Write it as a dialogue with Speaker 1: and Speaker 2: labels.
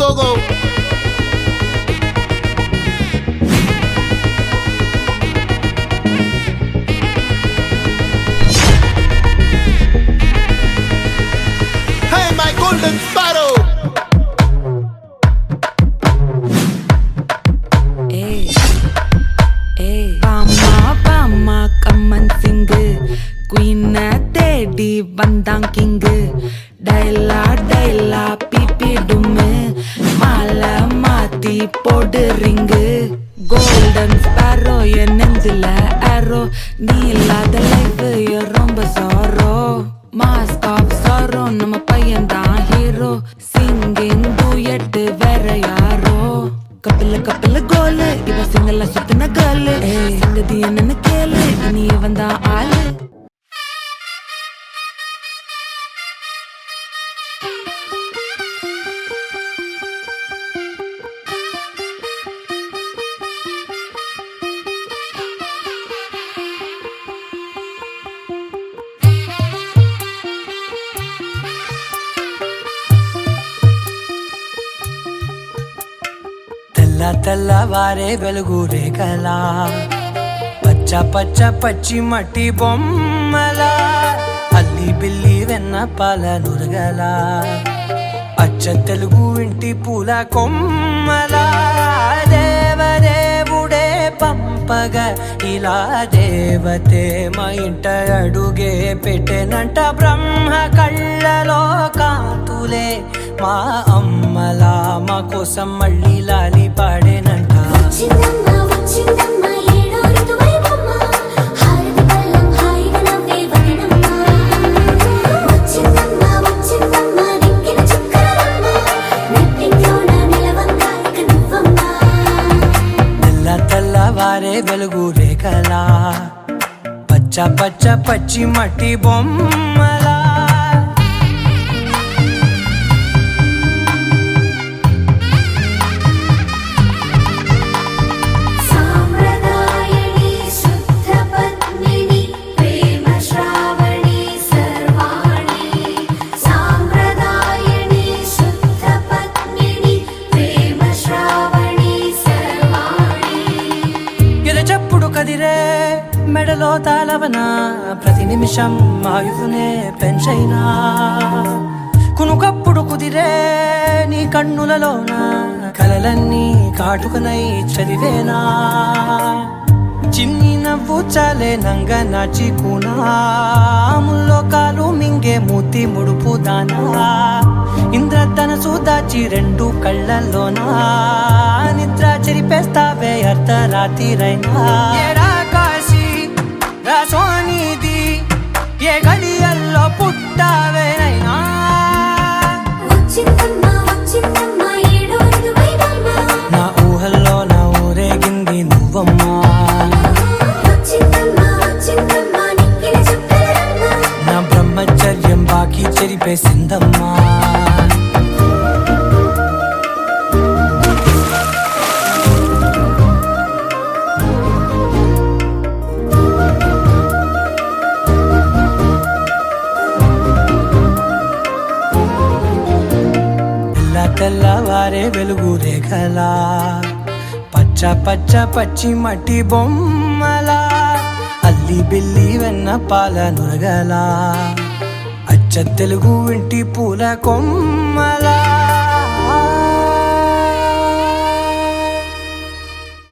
Speaker 1: Togo. Hey, my golden sparrow.
Speaker 2: Pama kaman sing queen daddy bandang king daila pipi dumme mala mati pod ring golden sparrow ye nenzila arrow neela the life ye romba sorrow mask of sorrow nama payan da hero singing duet vera yaro kapil goal iva singala sutna girl singadi enna kele ni vanda aal
Speaker 3: తెల్లవారే వెలుగు రేఖలా పచ్చ పచ్చ పచ్చి మట్టి బొమ్మల అల్లి బిల్లి వెన్న పాల నురగల అచ్చ తెలుగు ఇంటి పూల కొమ్మల దేవదేవుడే పంపగ ఇలా దేవతే మా ఇంట అడుగే పెట్టెనంట బ్రహ్మ కళ్ళలో కాంతులే మా అమ్మలా మా కోసం మళ్ళీ లాలి పాడేనంట తెల్లవారే వెలుగు రేఖలా పచ్చ పచ్చ పచ్చి మట్టి బొమ్మలా కదిరే మెడలో తాళవన ప్రతి నిమిషం ఆయుధునే పెంచైనా కునుకప్పుడు కుదిరే నీ కన్నులలోన కలలన్నీ కాటుకనై చదివేనా చిన్ని నవ్వు చాలే నంగ నాచి కూనాముల్లో కాలు మింగే మూతి ముడుపు దానా ఇంద్రధనసు దాచి రెండు కళ్ళల్లోనా నిద్ర చెరిపేస్తావే అర్ధరాత్రిరైనా కాశీ రాసోనిది ఏ గడియల్లో పుట్టావేనైనా నా ఊహల్లో నా ఊరేగింది నువ్వమ్మా నా బ్రహ్మచర్యం బాకీ చెరిపేసిందమ్మా తెల్లవారే వెలుగు రేఖలా పచ్చ పచ్చ పచ్చి మట్టి బొమ్మల అల్లి బిల్లి వెన్న పాల నురగల అచ్చ తెలుగు ఇంటి పూల కొమ్మల